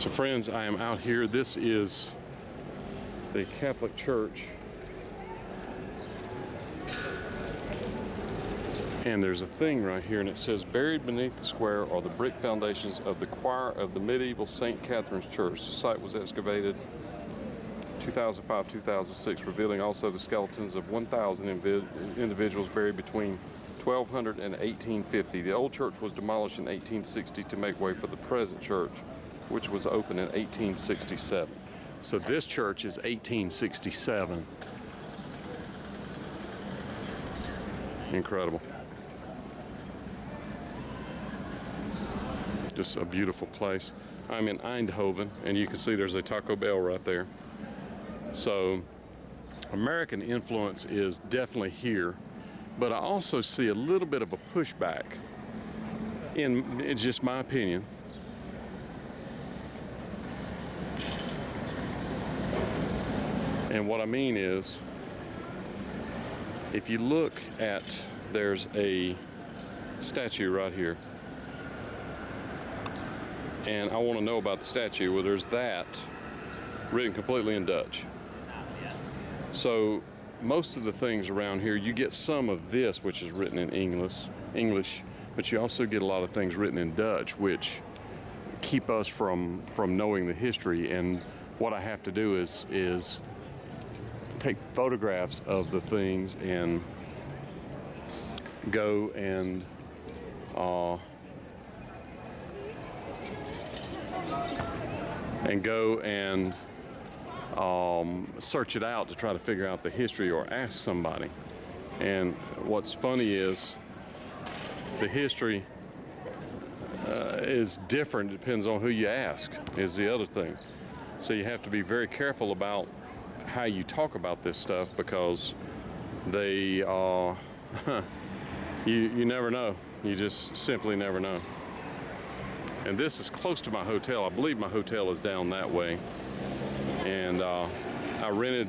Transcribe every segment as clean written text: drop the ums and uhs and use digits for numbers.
So friends, I am out here. This is the Catholic Church. And there's a thing right here, and it says, buried beneath the square are the brick foundations of the choir of the medieval St. Catherine's Church. The site was excavated 2005-2006, revealing also the skeletons of 1,000 individuals buried between 1200 and 1850. The old church was demolished in 1860 to make way for the present church, which was opened in 1867. So this church is 1867. Incredible. Just a beautiful place. I'm in Eindhoven, and you can see there's a Taco Bell right there. So American influence is definitely here, but I also see a little bit of a pushback, it's just my opinion. And what I mean is, if you look at, there's a statue right here. And I want to know about the statue. Well, there's that written completely in Dutch. So most of the things around here, you get some of this, which is written in English, but you also get a lot of things written in Dutch, which keep us from knowing the history. And what I have to do is take photographs of the things and go and search it out to try to figure out the history or ask somebody. And what's funny is the history is different. It depends on who you ask, is the other thing. So you have to be very careful about how you talk about this stuff, because they you never know. You just simply never know. And this is close to my hotel. I believe my hotel is down that way. And I rented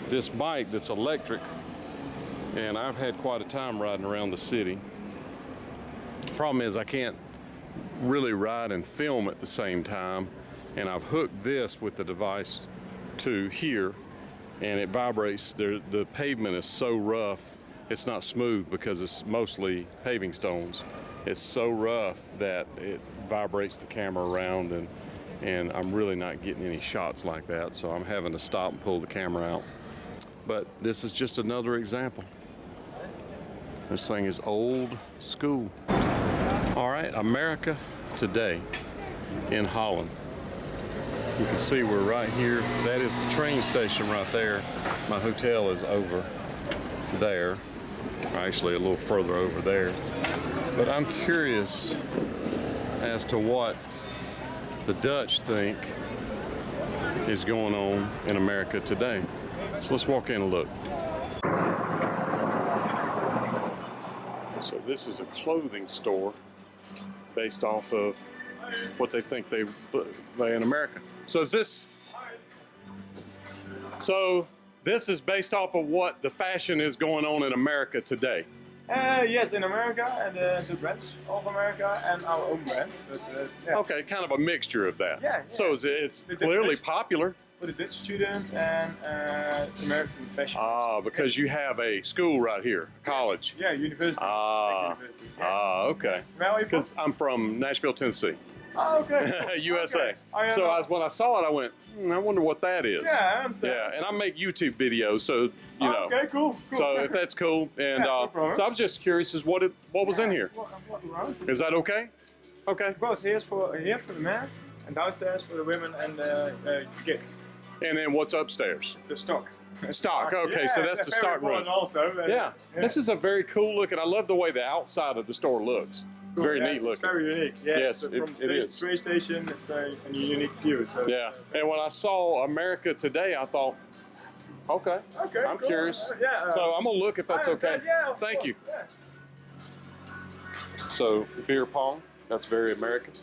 this bike that's electric, and I've had quite a time riding around the city. Problem is, I can't really ride and film at the same time, and I've hooked this with the device to here, and it vibrates. The pavement is so rough, it's not smooth because it's mostly paving stones. It's so rough that it vibrates the camera around, and I'm really not getting any shots like that, so I'm having to stop and pull the camera out. But this is just another example. This thing is old school. All right, America today in Holland. You can see we're right here. That is the train station right there. My hotel is over there, actually a little further over there. But I'm curious as to what the Dutch think is going on in America today. So let's walk in and look. So this is a clothing store based off of what they think they in America. So this is based off of what the fashion is going on in America today. Yes, in America, and the brands of America and our own brand. But, yeah. Okay, kind of a mixture of that. Yeah. So it's clearly popular. For the Dutch students and American fashion. Because you have a school right here, college. Yes. Yeah, university. University. Yeah. Okay. Where are you from? Because I'm from Nashville, Tennessee. Oh, okay. USA. Okay. So when I saw it, I went, I wonder what that is. Yeah, I understand. Yeah, and I make YouTube videos, so you know. Okay, cool. So if that's cool, and no problem. so I was just curious as what was in here. Is that okay? Okay. Well, here for the men, and downstairs for the women and the kids. And then what's upstairs? It's the stock. Stock. Okay, yeah, so that's the stock room. Also. Yeah. This is a very cool looking. I love the way the outside of the store looks. Very neat looking. It's very unique. Yeah, yes, from the train station, it's a unique view. So yeah, and when I saw America Today, I thought, okay, I'm cool. curious. So I'm gonna look if that's okay. Yeah, Thank you. Yeah. So beer pong, that's very American.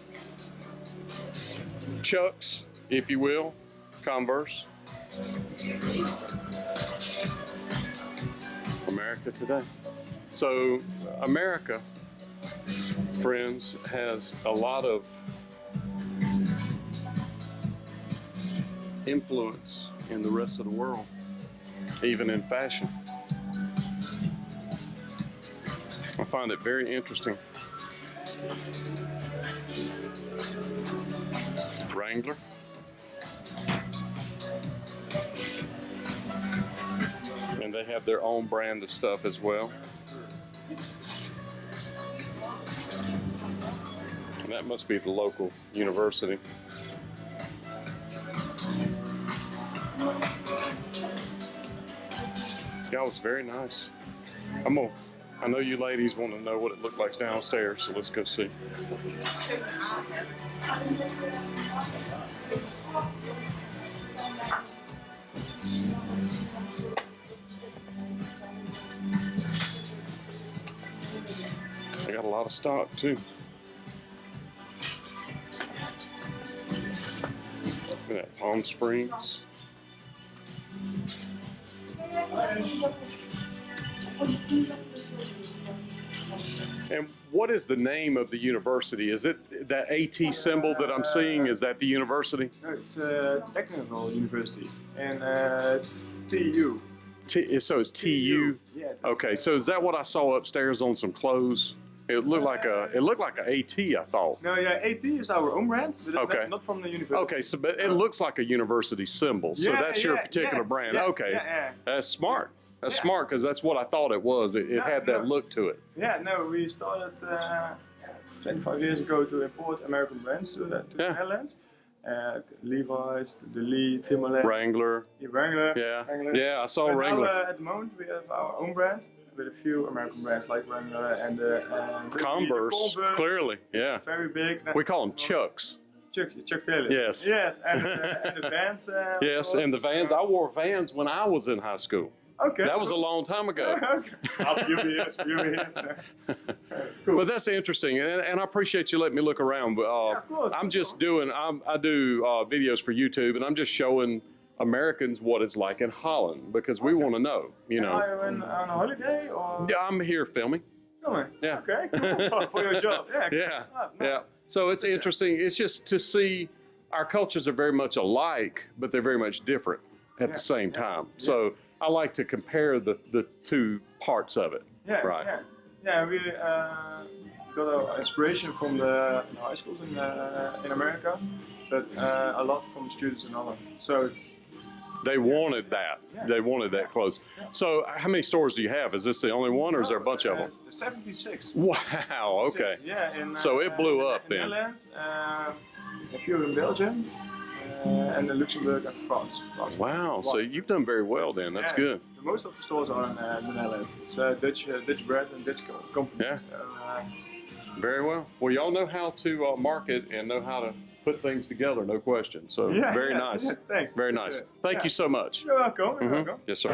Chucks, if you will, Converse. America Today. So America, friends, has a lot of influence in the rest of the world, even in fashion. I find it very interesting. Wrangler. And they have their own brand of stuff as well. And that must be the local university. Yeah, it was very nice. I know you ladies want to know what it looked like downstairs, so let's go see. They got a lot of stock too. Look at that, Palm Springs. And what is the name of the university? Is it that AT symbol that I'm seeing? Is that the university? No, it's a technical university in TU. So it's TU? Yeah. Okay, so is that what I saw upstairs on some clothes? It looked like a AT, I thought. No, yeah, AT is our own brand, but it's Okay. not from the university. Okay, so but it looks like a university symbol. So Yeah, that's your yeah, particular yeah, brand. yeah, Okay, yeah. that's smart. That's Yeah. smart because that's what I thought it was. It No, had that no. look to it. Yeah, no, we started 25 years ago to import American brands to the Yeah. Netherlands. Levi's, the Lee, Timberland, Wrangler. Wrangler. Yeah, Wrangler. yeah, I saw But Wrangler. now, at the moment, we have our own brand with a few American brands like Wrangler and Converse, Converse. clearly, yeah. It's very big. We call them Chucks. Chuck Taylor. Yes. Yes, and the Vans. Yes, and the Vans. I wore Vans when I was in high school. Okay. That was a long time ago. Okay. A few years. That's cool. But that's interesting, and I appreciate you letting me look around. But of course. I'm just doing. I do videos for YouTube, and I'm just showing Americans what it's like in Holland because we want to know. You know, Are you on a holiday or? yeah, I'm here filming. Filming? Yeah. Okay. Cool. For your job. Yeah. Yeah, Ah, nice. yeah. So it's interesting. It's just to see our cultures are very much alike, but they're very much different at the same time. So I like to compare the two parts of it. Yeah. Right. Yeah. Yeah. We got our inspiration from the high schools in America, but a lot from students in Holland. So it's. They wanted that. Yeah. They wanted that close. So how many stores do you have? Is this the only one, or is there a bunch of them? 76. Wow. Okay. Yeah. In, So it blew up in then. Netherlands, a few in Belgium, and in Luxembourg and France. Wow. So you've done very well then. That's Yeah, good. Most of the stores are in the Netherlands. It's Dutch brand and Dutch company. Yeah. So, Very well. Well, y'all know how to market and know how to put things together, no question. So Yeah, very yeah, nice. yeah, thanks. Very nice. Yeah. Thank you so much. You're welcome. You're Mhm. welcome. Yes, sir.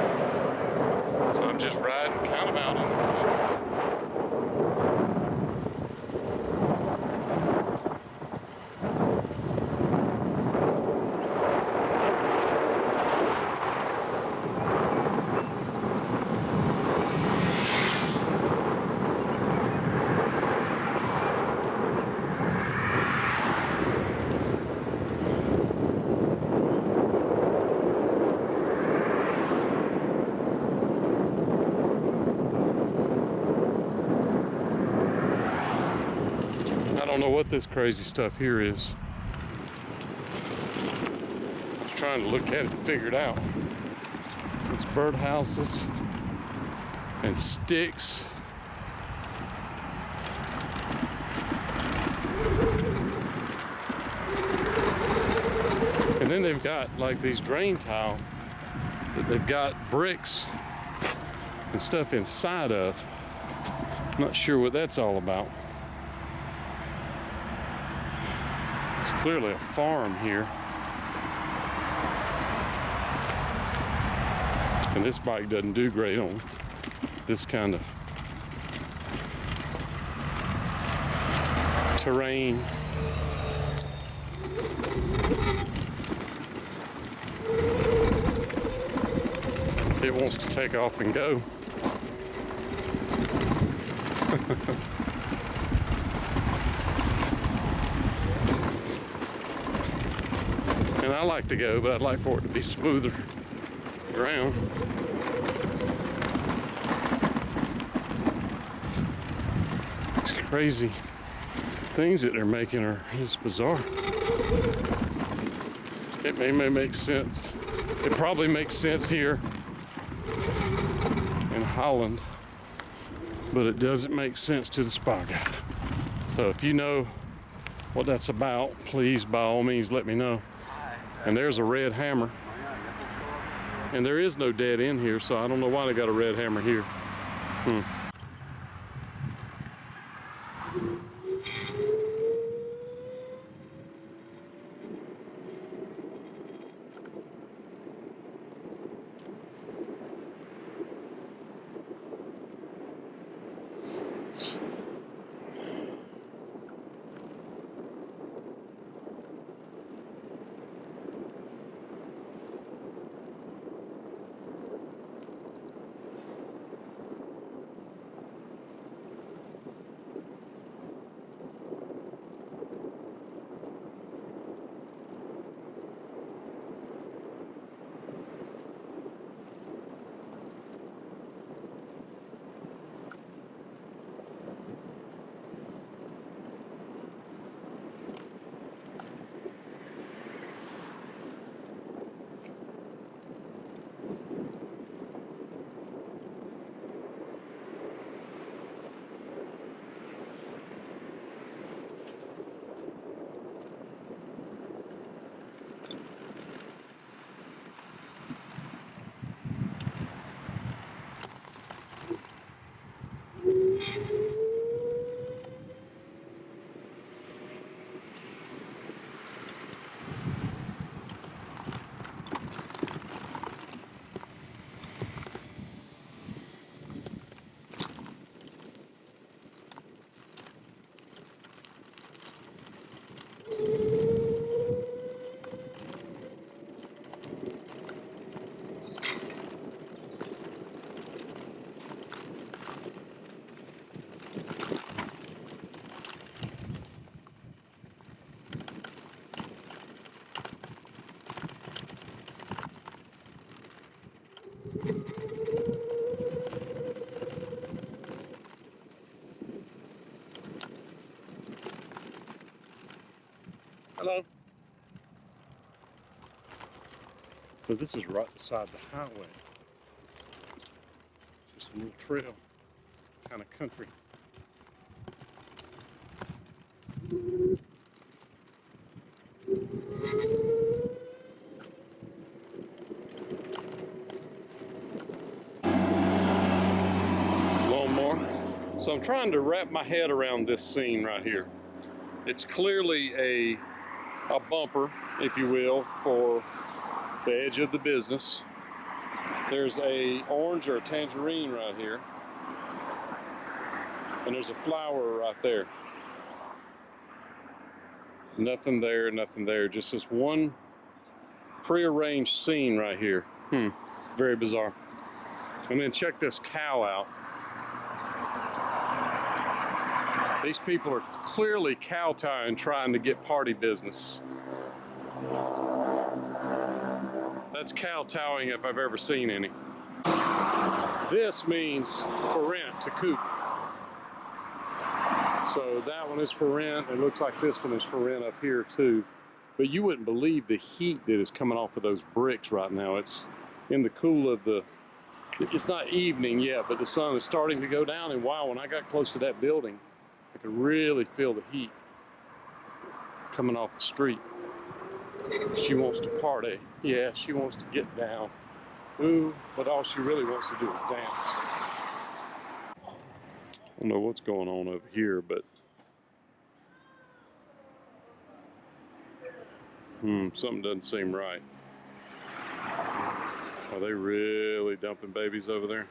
So I'm just riding kind of out in the I don't know what this crazy stuff here is. I'm trying to look at it and figure it out. It's birdhouses and sticks. And then they've got like these drain tile that they've got bricks and stuff inside of. I'm not sure what that's all about. It's clearly a farm here. And this bike doesn't do great on this kind of terrain. It wants to take off and go. And And I like to go, but I'd like for it to be smoother ground. It's crazy. Things that they're making are just bizarre. It may make sense. It probably makes sense here in Holland, but it doesn't make sense to the spa guy. So if you know what that's about, please by all means let me know. And there's a red hammer. And there is no dead end here, so I don't know why they got a red hammer here. Hello. So this is right beside the highway. Just a little trail, kind of country. Lawnmower. So I'm trying to wrap my head around this scene right here. It's clearly a bumper, if you will, for the edge of the business. There's a orange or a tangerine right here. And there's a flower right there. Nothing there, nothing there. Just this one prearranged scene right here. Very bizarre. And then check this cow out. These people are clearly kowtowing, trying to get party business. That's kowtowing if I've ever seen any. This means for rent, to coop. So that one is for rent. It looks like this one is for rent up here too. But you wouldn't believe the heat that is coming off of those bricks right now. It's in the cool of the, it's not evening yet, but the sun is starting to go down. And wow, when I got close to that building, I could really feel the heat coming off the street. She wants to party. Yeah, she wants to get down. Ooh, but all she really wants to do is dance. I don't know what's going on over here, but something doesn't seem right. Are they really dumping babies over there?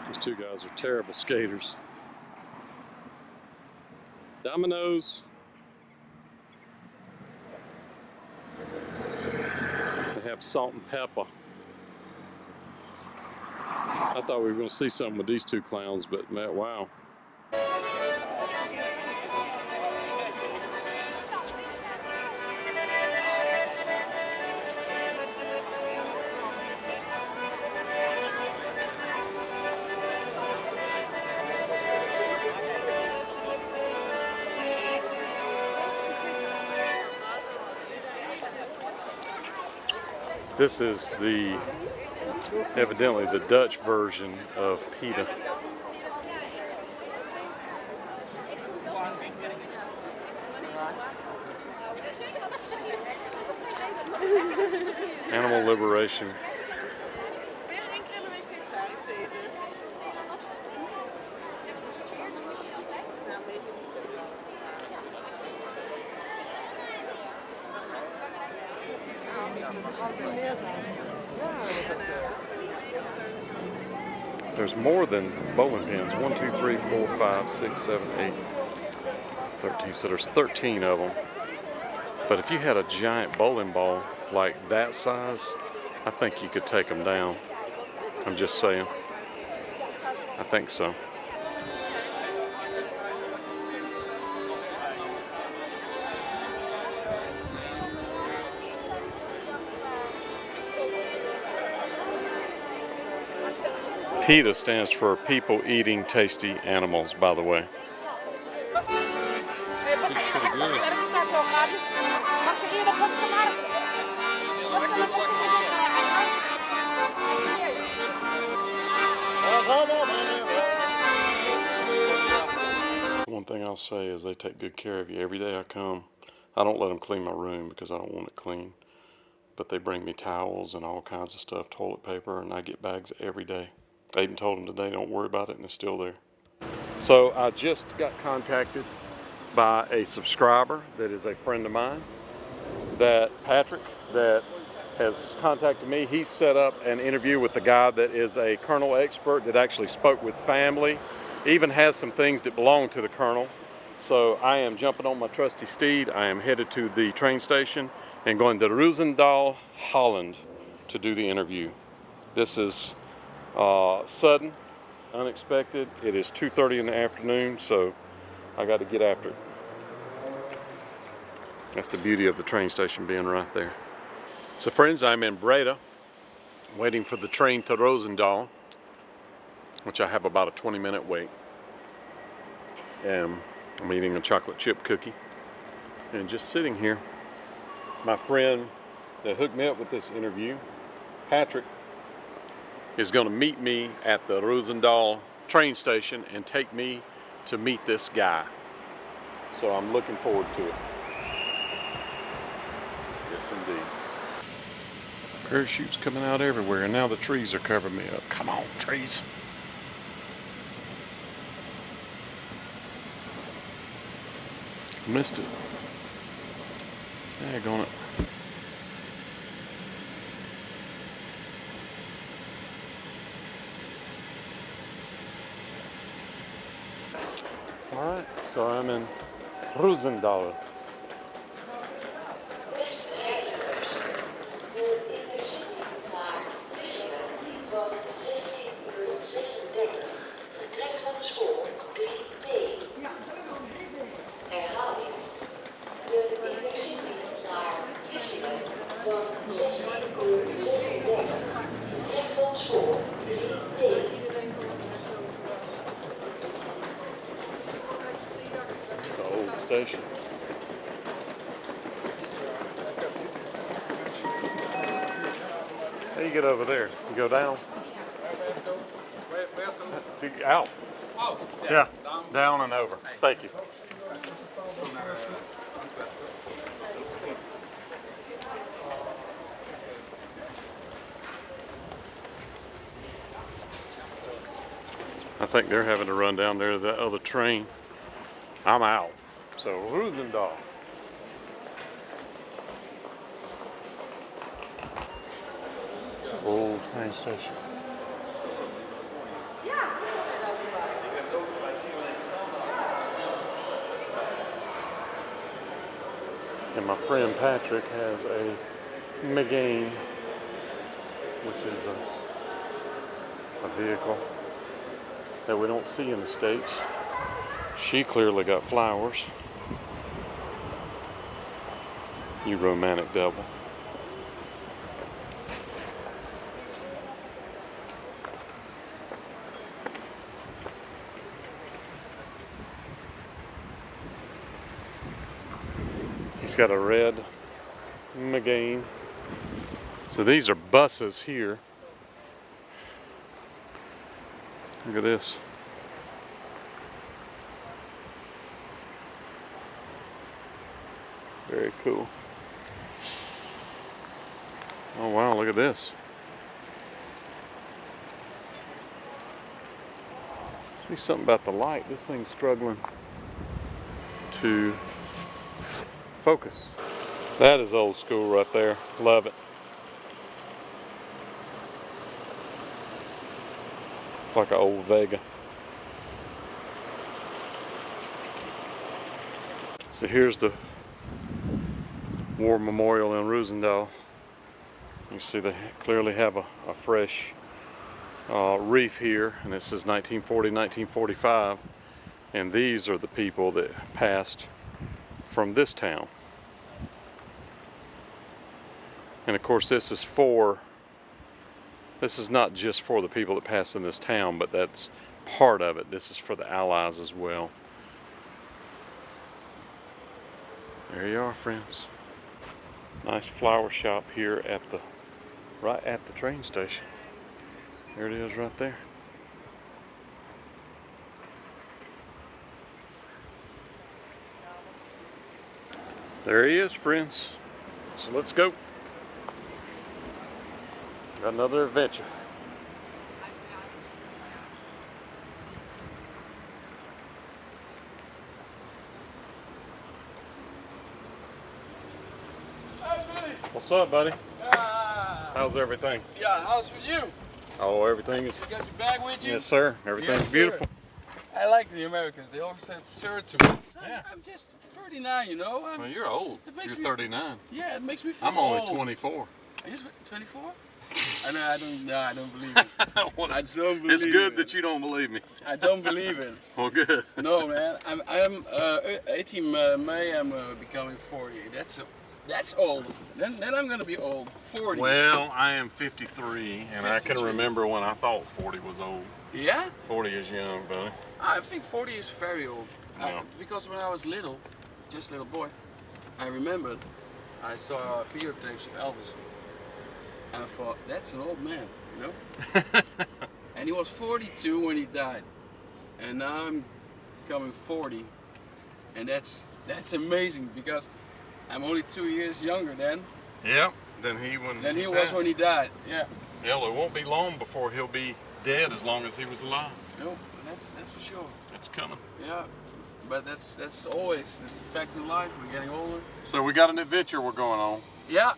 These two guys are terrible skaters. Dominoes. have salt and pepper. I thought we were going to see something with these two clowns, but man, wow. This is evidently the Dutch version of pita. Animal liberation. There's more than bowling pins. 1, 2, 3, 4, 5, 6, 7, 8, 13. So there's 13 of them. But if you had a giant bowling ball like that size, I think you could take them down. I'm just saying. I think so. PETA stands for People Eating Tasty Animals, by the way. It's pretty good. One thing I'll say is they take good care of you. Every day I come, I don't let them clean my room because I don't want it clean. But they bring me towels and all kinds of stuff, toilet paper, and I get bags every day. I even told them today, don't worry about it, and it's still there. So I just got contacted by a subscriber that is a friend of mine, that Patrick, that has contacted me. He set up an interview with the guy that is a Colonel expert that actually spoke with family, even has some things that belong to the Colonel. So I am jumping on my trusty steed. I am headed to the train station and going to Rosendahl, Holland to do the interview. This is sudden, unexpected. It is 2:30 in the afternoon, so I got to get after it. That's the beauty of the train station being right there. So friends, I'm in Breda, waiting for the train to Rosendahl, which I have about a 20-minute wait. And I'm eating a chocolate chip cookie and just sitting here. My friend that hooked me up with this interview, Patrick, is going to meet me at the Rosendahl train station and take me to meet this guy. So I'm looking forward to it. Yes, indeed. Parachutes coming out everywhere, and now the trees are covering me up. Come on, trees. Missed it. Daggone it. Alright, so I'm in Rosendahl. It's an old station. How do you get over there? You go down? Out. Yeah, down and over. Thank you. I think they're having to run down there to that other train. I'm out. So Rosendahl. Old train station. And my friend Patrick has a Megain which is a vehicle that we don't see in the States. She clearly got flowers. You romantic devil. He's got a red Megane. So these are buses here. Look at this. Very cool. Oh wow, look at this. There's something about the light. This thing's struggling to focus. That is old school right there. Love it. Like an old Vega. So here's the War Memorial in Rosendahl. You see they clearly have a fresh reef here, and it says 1940, 1945. And these are the people that passed from this town. And of course this is not just for the people that passed in this town, but that's part of it. This is for the Allies as well. There you are, friends. Nice flower shop here right at the train station. There it is right there. There he is, friends. So let's go. Got another adventure. Hey, Billy. What's up, buddy? How's everything? Yeah, how's with you? Oh, everything is. You got your bag with you? Yes, sir. Everything's Yes, sir. beautiful. I like the Americans. They always said sir to me. Yeah. I'm just 39, you know. Well, you're old. It makes You're me- 39. Yeah, it makes me feel I'm only old. 24. Are you 24? I don't believe it. I don't believe It's good it. that you don't believe me. I don't believe it. Well, good. No, man. I'm 18 May. I'm becoming 40. That's old. Then I'm gonna be old. 40. Well, I am 53, and I can 53. remember when I thought 40 was old. Yeah? 40 is young, buddy. I think 40 is very old. Yeah. Because when I was little, just a little boy, I remembered I saw videotapes of Elvis. And I thought, that's an old man, you know? And he was 42 when he died. And now I'm becoming 40. And that's amazing because I'm only 2 years younger Yep. Than he was when he died. Yeah. Hell, it won't be long before he'll be dead as long as he was alive. No, that's for sure. It's coming. Yeah. But that's a fact in life. We're getting older. So we got an adventure we're going on. Yeah.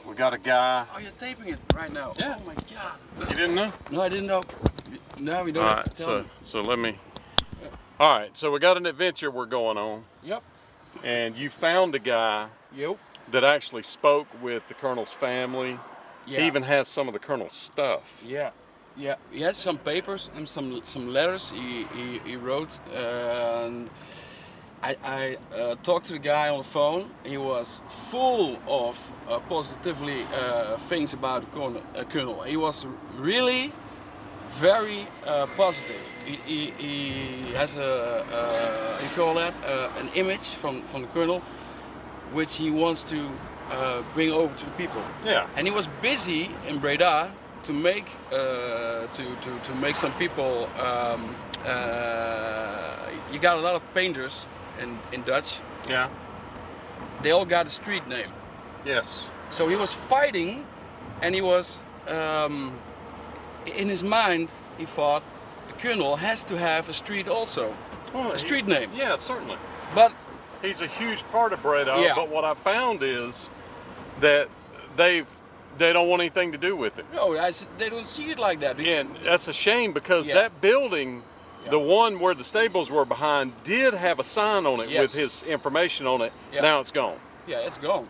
We got a guy. Oh, you're taping it right now. Yeah. Oh my God. You didn't know? No, I didn't know. No, we don't All have right. to tell me. So let me. All right. So we got an adventure we're going on, Yep. and you found a guy Yep. that actually spoke with the colonel's family. Yeah. He even has some of the colonel's stuff. Yeah. Yeah. He had some papers and some letters he wrote. I talked to the guy on the phone. He was full of positively things about the colonel. He was really very positive. He has you call that an image from the colonel, which he wants to bring over to the people. Yeah. And he was busy in Breda to make to make some people. You got a lot of painters in Dutch. Yeah. They all got a street name. Yes. So he was fighting, and he was in his mind. He thought the colonel has to have a street also, Well, a street name. Yeah, certainly. But He's a huge part of Breda, Yeah. but what I found is that they don't want anything to do with it. no, they don't see it like that. And that's a shame because Yeah. that building, the one where the stables were behind, did have a sign on it Yes. with his information on it. Yeah. Now it's gone. Yeah, it's gone.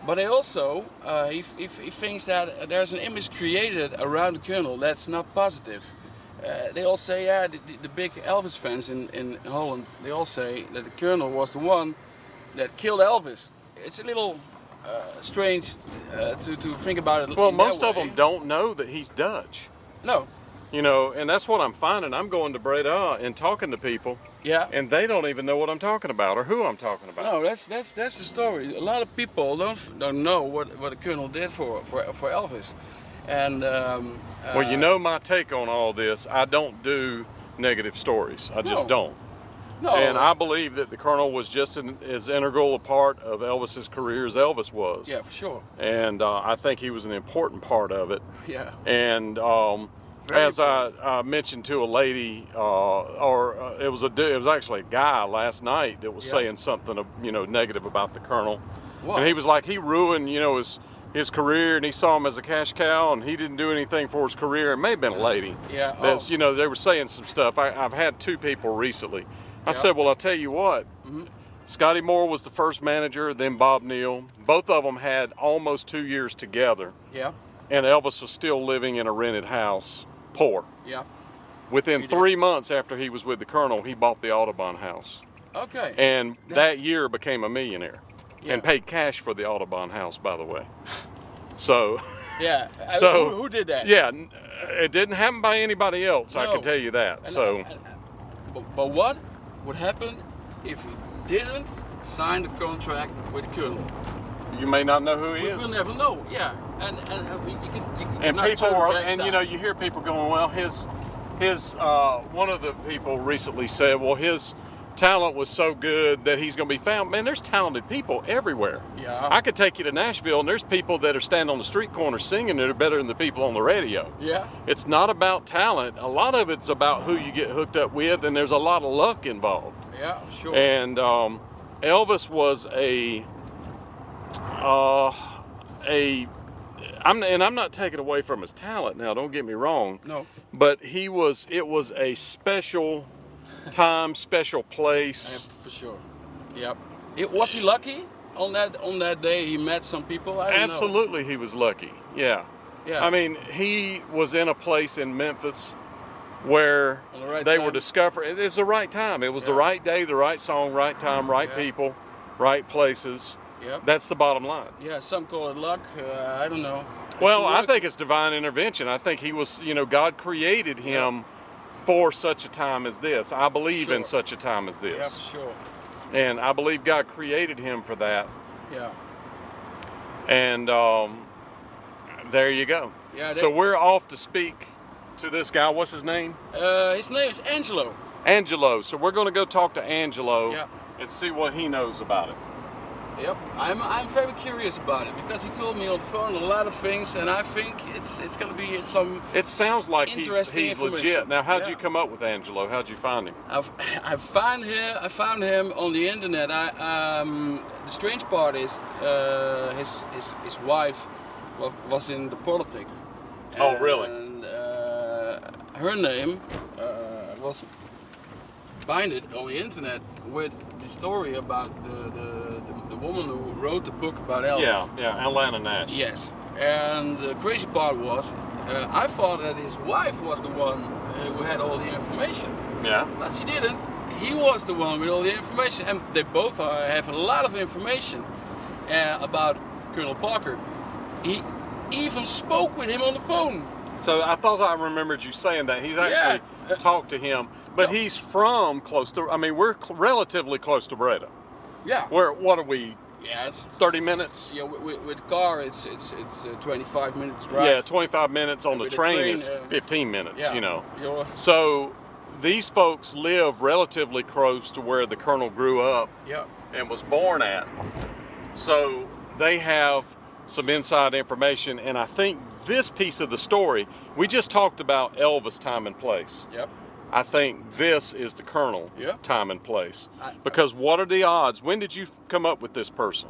But they also, he thinks that there's an image created around the Colonel that's not positive. They all say, yeah, the big Elvis fans in Holland, they all say that the Colonel was the one that killed Elvis. It's a little strange to think about it. Well, in that most of way. them don't know that he's Dutch. No. You know, and that's what I'm finding. I'm going to Breda and talking to people, Yeah. and they don't even know what I'm talking about or who I'm talking about. No, that's the story. A lot of people don't know what the Colonel did for Elvis, and Well, you know my take on all this. I don't do negative stories. I just No. don't. no, And I believe that the Colonel was just as integral a part of Elvis's career as Elvis was. yeah, for sure. And I think he was an important part of it. Yeah, And Very as I mentioned to a lady, it was actually a guy last night that was Yeah. saying something, negative about the Colonel. What? And he was like, he ruined, his career, and he saw him as a cash cow, and he didn't do anything for his career. It may have been a lady. Yeah, That's, they were saying some stuff. I've had two people recently. I said, well, I'll tell you what. Scotty Moore was the first manager, then Bob Neal. Both of them had almost 2 years together, yeah, and Elvis was still living in a rented house, poor. yeah. Within He did. 3 months after he was with the Colonel, he bought the Audubon house. Okay. And that year became a millionaire. Yeah. And paid cash for the Audubon house, by the way. So, yeah. so Who did that? yeah, it didn't happen by anybody else, I No. can tell you that. And, but what would happen if he didn't sign the contract with the Colonel? You may not know who he We'll is. never know. Yeah, and you can And not people turn are, back and time. you hear people going, well, his one of the people recently said, well, his talent was so good that he's going to be found. Man, there's talented people everywhere. Yeah. I could take you to Nashville, and there's people that are standing on the street corner singing that are better than the people on the radio. Yeah. It's not about talent. A lot of it's about who you get hooked up with, and there's a lot of luck involved. Yeah, sure. And Elvis was I'm not taking away from his talent now, don't get me wrong. No. But it was a special time, special place. For sure. Yep. Was he lucky on that day? He met some people. I don't know. Absolutely, he was lucky. Yeah. Yeah. I mean, he was in a place in Memphis where On the right they time. were discovering. It was the right time. It was the Yeah. right day, the right song, right time, right Yeah. people, right places. Yep. That's the bottom line. Yeah. Some call it luck. I don't know. Well, If you I look- think it's divine intervention. I think he was, God created him for such a time as this. I believe in Sure. such a time as Yeah, this. for sure. And I believe God created him for that. Yeah. And there you go. Yeah. So we're off to speak to this guy. What's his name? His name is Angelo. Angelo. So we're going to go talk to Angelo Yeah. and see what he knows about it. Yep, I'm very curious about it because he told me on the phone a lot of things, and I think it's going to be some. It sounds like he's Interesting legit. information. Now, how'd Yeah. you come up with Angelo? How'd you find him? I found him on the internet. The strange part is his wife was in the politics. Oh, really? And her name was binded on the internet with the story about the woman who wrote the book about Elvis. Yeah, Atlanta Nash. Yes. And the crazy part was, I thought that his wife was the one who had all the information, Yeah. but she didn't. He was the one with all the information, and they both have a lot of information about Colonel Parker. He even spoke with him on the phone. So I thought I remembered you saying that. He's actually talked to him, but he's from close to, we're relatively close to Breda. Yeah. What are we, Yeah, it's 30 minutes? yeah. With car, it's 25 minutes drive. Yeah, 25 minutes on And the with the train train, is 15 minutes, Yeah. You're, So these folks live relatively close to where the Colonel grew up yeah. and was born at. So they have some inside information, and I think this piece of the story, we just talked about Elvis' time and place. Yep. I think this is the Colonel Yeah. time and place. Because what are the odds? When did you come up with this person?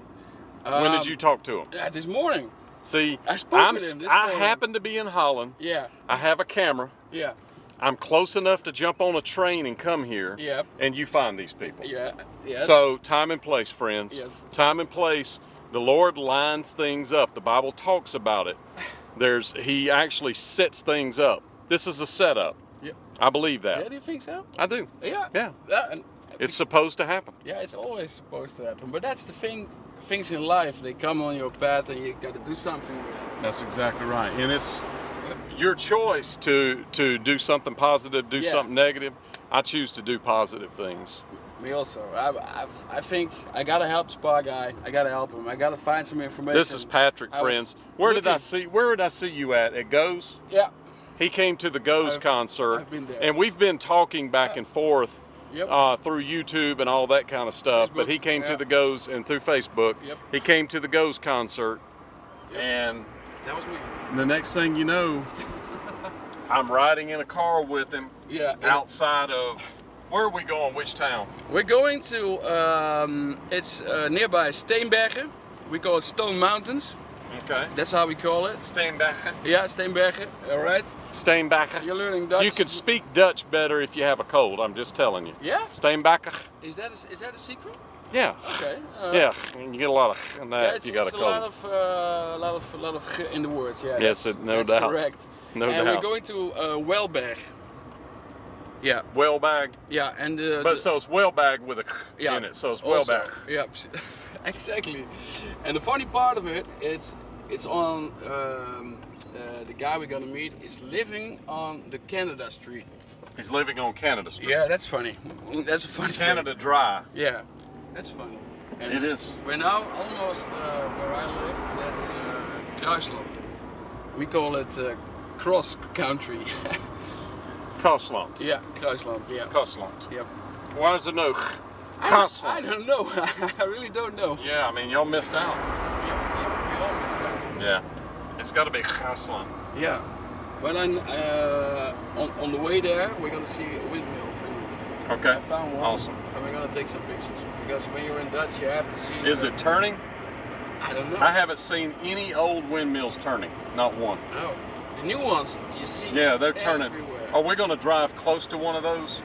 When did you talk to him? This morning. See, I spoke with him this I morning. happen to be in Holland. Yeah. I have a camera. Yeah. I'm close enough to jump on a train and come here. Yep. And you find these people. Yeah. Yes. So time and place, friends. Yes. Time and place The Lord lines things up. The Bible talks about it. He actually sets things up. This is a setup. Yeah. I believe that. Yeah, do you think so? I do. Yeah. Yeah. And It's supposed to happen. yeah, it's always supposed to happen. But that's the thing. Things in life, they come on your path, and you got to do something with it. That's exactly right. And it's your choice to do something positive, do something negative. I choose to do positive things. Me also. I think I gotta help Spa guy. I gotta help him. I gotta find some information. This is Patrick, friends. Where did I see you at Goes? Yeah. He came to the Goes concert. I've been there. And we've been talking back and forth through YouTube and all that kind of stuff. Facebook, but he came to the Goes, and through Facebook, he came to the Goes concert. And that was me. the next thing you know, I'm riding in a car with him. Yeah. Outside of, where are we going? Which town? We're going to, it's nearby Steenbergen. We call it Stone Mountains. Okay. That's how we call it. Steenbergen. Yeah, Steenbergen. All right. Steenbergen. You're learning Dutch. You could speak Dutch better if you have a cold. I'm just telling you. Yeah. Steenbergen. Is that a secret? Yeah. Okay. Yeah. You get a lot of in that. Yeah, You got a it's cold. a lot of g in the words. Yeah. Yes, no that's doubt. Correct. No and doubt. we're going to Welberg. Yeah. Wellbag. Yeah, and So it's Wellbag with a in it. So it's Wellbag. Yeah, exactly. And the funny part of it, it's on the guy we're gonna meet is living on the Canada Street. He's living on Canada Street. Yeah, that's funny. That's a funny. Canada Dry. Yeah, that's funny. And It is. We're now almost where I live. And that's Kruisland. We call it cross country. Kruisland. Yeah, Kruisland. Yeah. Kruisland. Yep. Why is it no? I Kruisland. don't know. I really don't know. Yeah, I mean y'all missed out. Yeah, we all missed that. Yeah. It's got to be Kruisland. Yeah. Well, on the way there, we're gonna see a windmill for you. Okay. I found one. Awesome. And we're gonna take some pictures because when you're in Dutch, you have to see. Is it turning? I don't know. I haven't seen any old windmills turning. Not one. No. The new ones you see. Yeah, they're turning. Everywhere. Are we going to drive close to one of those?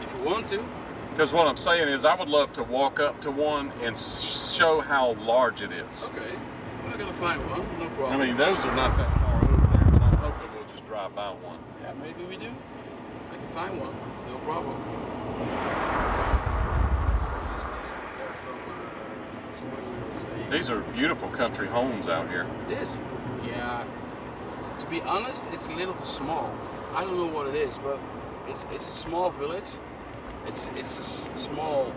If you want to. Because what I'm saying is I would love to walk up to one and show how large it is. Okay. We're gonna find one. No problem. I mean, those are not that far over there, but I'm hoping we'll just drive by one. Yeah, maybe we do. I can find one. No problem. Some windmills. These are beautiful country homes out here. This? Yeah. To be honest, it's a little too small. I don't know what it is, but it's a small village. It's a small.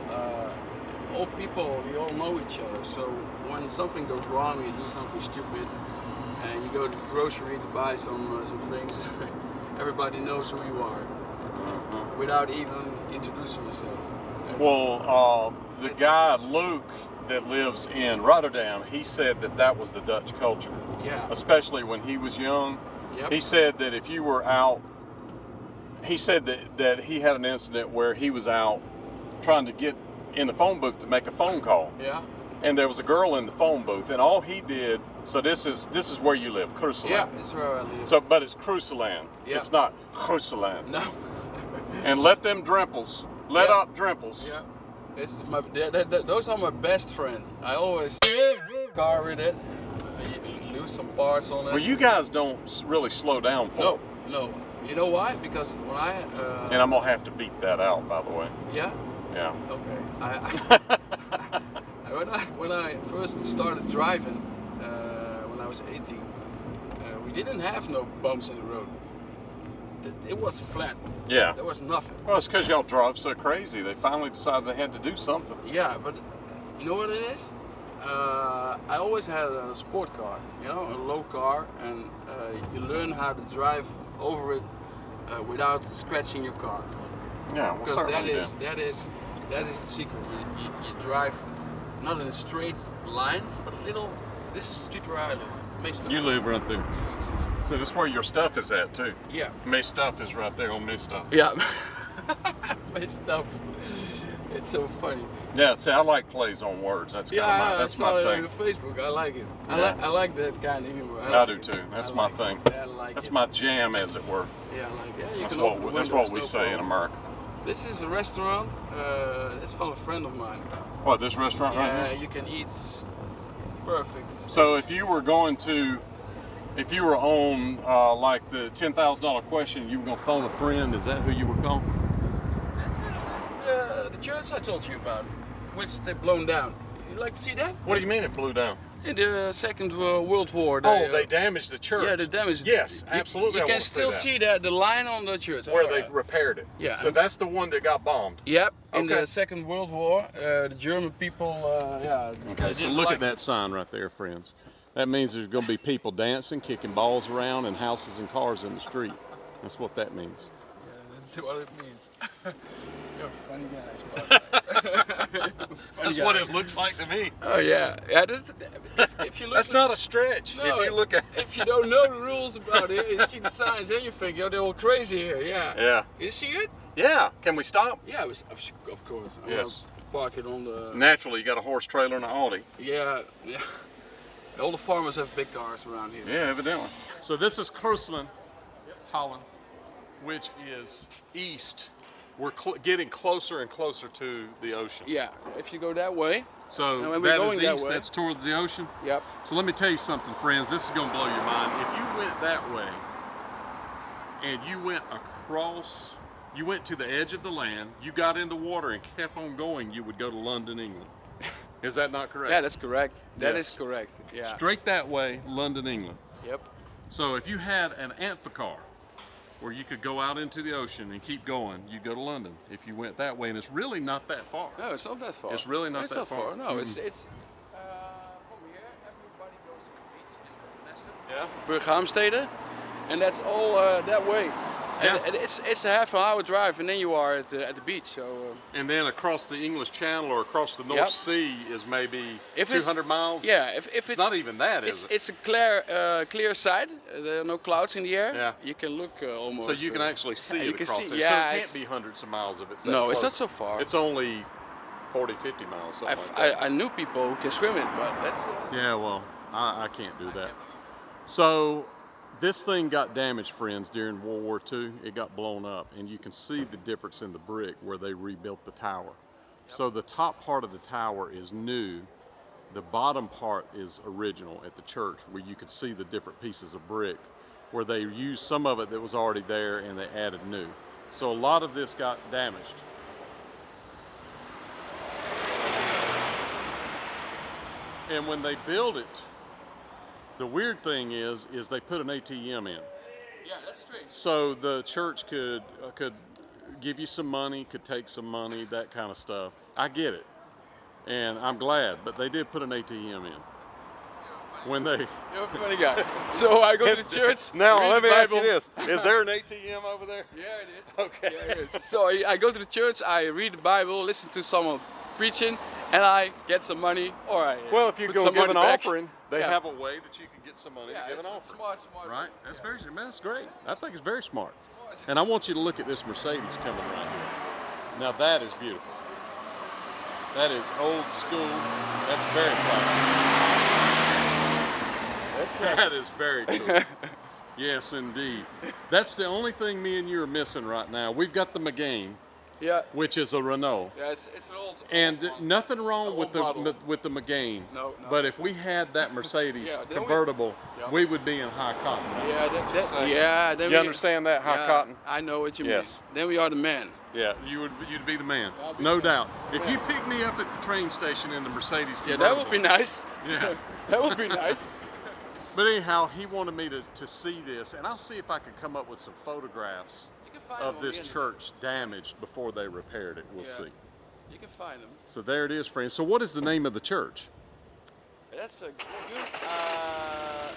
All people, we all know each other. So when something goes wrong, you do something stupid, and you go to the grocery to buy some things. Everybody knows who you are, without even introducing yourself. Well, the guy Luke that lives in Rotterdam, he said that was the Dutch culture. Yeah. Especially when he was young. Yep. He said that if you were out, he said that he had an incident where he was out trying to get in the phone booth to make a phone call. Yeah. And there was a girl in the phone booth, and all he did. So this is where you live, Kruisland. Yeah, it's where I live. So, but it's Kruisland. Yeah. It's not Kruisland. No. And let them drimples. Let up drimples. Yeah. It's those are my best friend. I always car with it. You lose some parts on it. Well, you guys don't really slow down for it. No. You know why? Because when I And I'm gonna have to beat that out, by the way. yeah. Yeah. Okay. When I first started driving, when I was 18, we didn't have no bumps in the road. It was flat. Yeah. There was nothing. Well, it's because y'all drove so crazy. They finally decided they had to do something. Yeah, but you know what it is? I always had a sport car, a low car, and you learn how to drive over it without scratching your car. Yeah, well, Because that certainly is the secret. You drive not in a straight line, but a little. This is the street where I live. Meestal. You live right there. So that's where your stuff is at too. Yeah. My stuff is right there on my stuff. Yeah. My stuff. It's so funny. Yeah, see, I like plays on words. That's kind of my, I that's saw my it thing. on Facebook. I like it. Yeah. I like that kind of humor. I do too. That's my thing. I like That's it. my jam, as it were. Yeah, I like it. You That's can what open the that's windows, what we no say in problem. America. This is a restaurant. It's from a friend of mine. What, this restaurant right Yeah, here? you can eat perfect. So if you were going to, if you were on like the $10,000 question, you were going to phone a friend. Is that who you were calling? That's the church I told you about, which they blown down. You like to see that? What do you mean it blew down? In the Second World War. They damaged the church. Yeah, they damaged. Yes, absolutely. You I can want to still see the line on the church where they've repaired it. Yeah. So that's the one that got bombed. Yep. In Okay. the Second World War, the German people. Yeah. Okay. they So didn't look like at that sign right there, friends. That means there's going to be people dancing, kicking balls around, and houses and cars in the street. That's what that means. Yeah, that's what it means. You're funny guys, but That's what it looks like to me. Oh yeah, yeah. If you look, That's not a stretch. No, if you look at. if you don't know the rules about it, you see the signs, then you think, oh, they're all crazy here. Yeah. Yeah. You see it? Yeah. Can we stop? Yeah, of course. I'm Yes. gonna park it on the. Naturally, you got a horse trailer and an Audi. Yeah, yeah. All the farmers have big cars around here. Yeah, evidently. So this is Kruisland, Holland, which is east. We're getting closer and closer to the ocean. Yeah, if you go that way. So And when we're that is going that east, way- that's towards the ocean. Yep. So let me tell you something, friends. This is going to blow your mind. If you went that way and you went across, you went to the edge of the land, you got in the water and kept on going, you would go to London, England. Is that not correct? Yeah, that's correct. That Yes. is correct. Yeah. Straight that way, London, England. Yep. So if you had an amphicar where you could go out into the ocean and keep going, you'd go to London if you went that way, and it's really not that far. No, it's not that far. It's really not It's that not far. No, Mhm. it's from here. Everybody goes to the beach in Nessen, Yeah. Burghamstede, and that's all that way. Yeah. And it's a half-hour drive, and then you are at the beach. So And then across the English Channel or across the North Yep. Sea is maybe If it's- 200 miles. yeah, if It's it's not even that, is it? it's a clear side. There are no clouds in the air. Yeah. You can look almost. So you can actually see you it can across see- there. yeah, so it can't it's- be hundreds of miles if it's that No, it's close. not so far. It's only 40, 50 miles, something like that. I knew people who can swim it, but that's. Yeah, well, I can't do that. So this thing got damaged, friends, during World War II. It got blown up, and you can see the difference in the brick where they rebuilt the tower. So the top part of the tower is new. The bottom part is original at the church, where you could see the different pieces of brick, where they used some of it that was already there and they added new. So a lot of this got damaged. And when they built it, the weird thing is they put an ATM in. Yeah, that's strange. So the church could give you some money, could take some money, that kind of stuff. I get it, and I'm glad, but they did put an ATM in. When they You're a funny guy. So I go to the church. now read let the me ask you Bible. this: is there an ATM over there? Yeah, it is. Okay. Yeah, it is. So I go to the church, I read the Bible, listen to someone preaching, and I get some money, or I Well, if you put go some give an money back. offering, they Yeah. have a way that you can get some money Yeah, to give it's an a offering. smart. Right? That's very, man, that's great. I think it's very smart. And I want you to look at this Mercedes coming right here. Now that is beautiful. That is old school. That's very classic. That is very cool. Yes, indeed. That's the only thing me and you are missing right now. We've got the Megane, Yeah. which is a Renault. Yeah, it's an old. And old one. nothing wrong with old model. the Megane. No. But if we had that Mercedes Yeah, then we- convertible, Yeah. we would be in high cotton. Yeah, saying. then You we- understand that, high yeah, cotton? I know what you Yes. mean. Then we are the man. Yeah, you'd be the man, I'll be no the doubt. If Yeah. you pick me up at the train station in the Mercedes Yeah, convertible, that would be nice. Yeah. That would be nice. But anyhow, he wanted me to see this, and I'll see if I can come up with some photographs You can find of them on this the internet. church damaged before they repaired it. We'll Yeah. see. You can find them. So there it is, friends. So what is the name of the church? That's a good.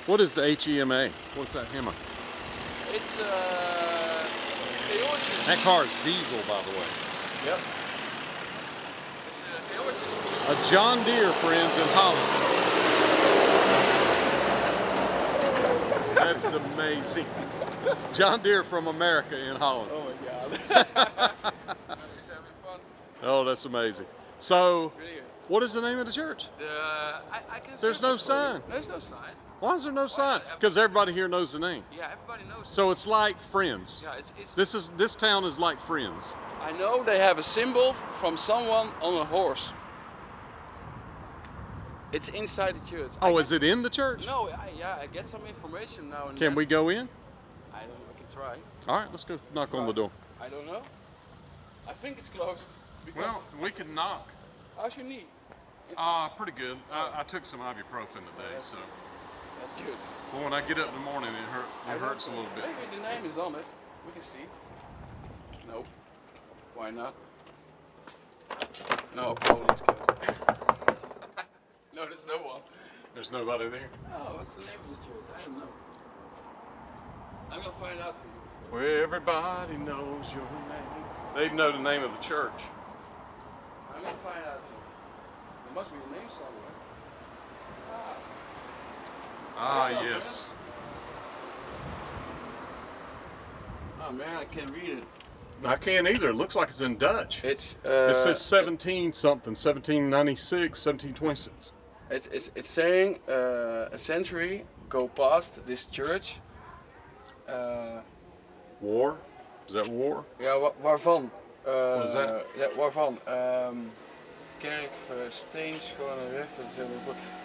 What is the HEMA? What's that HEMA? It's Theosis. That car is diesel, by the way. Yep. It's Theosis. A John Deere, friends, in Holland. That's amazing. John Deere from America in Holland. Oh my God. He's having fun. Oh, that's amazing. So, Really is. what is the name of the church? I can. There's search no it for sign. you. There's no sign. Why is there no sign? Because everybody here knows the name. Yeah, everybody knows. So it's like Friends. Yeah, it's. This town is like Friends. I know they have a symbol from someone on a horse. It's inside the church. Oh, is it in the church? No, I get some information now and Can then. we go in? I don't know, we can try. All right, let's go knock on the door. I don't know. I think it's closed. Because Well, we can knock. how's your knee? Pretty good. I took some ibuprofen today, so. That's good. Well, when I get up in the morning, it hurts a little bit. Maybe the name is on it. We can see. No. Why not? No, probably it's closed. No, there's no one. There's nobody there. Oh, what's the name of this church? I don't know. I'm gonna find out for you. Where everybody knows your name. They know the name of the church. I'm gonna find out for you. There must be a name somewhere. Ah, Yes, yes. Oh man, I can't read it. I can't either. It looks like it's in Dutch. It's It says 17 something, 1796, 1726. it's saying a century go past this church. War? Is that war? Ja, waarvan? Wat is dat? Ja, waarvan? Kerk, steen, schone rechter.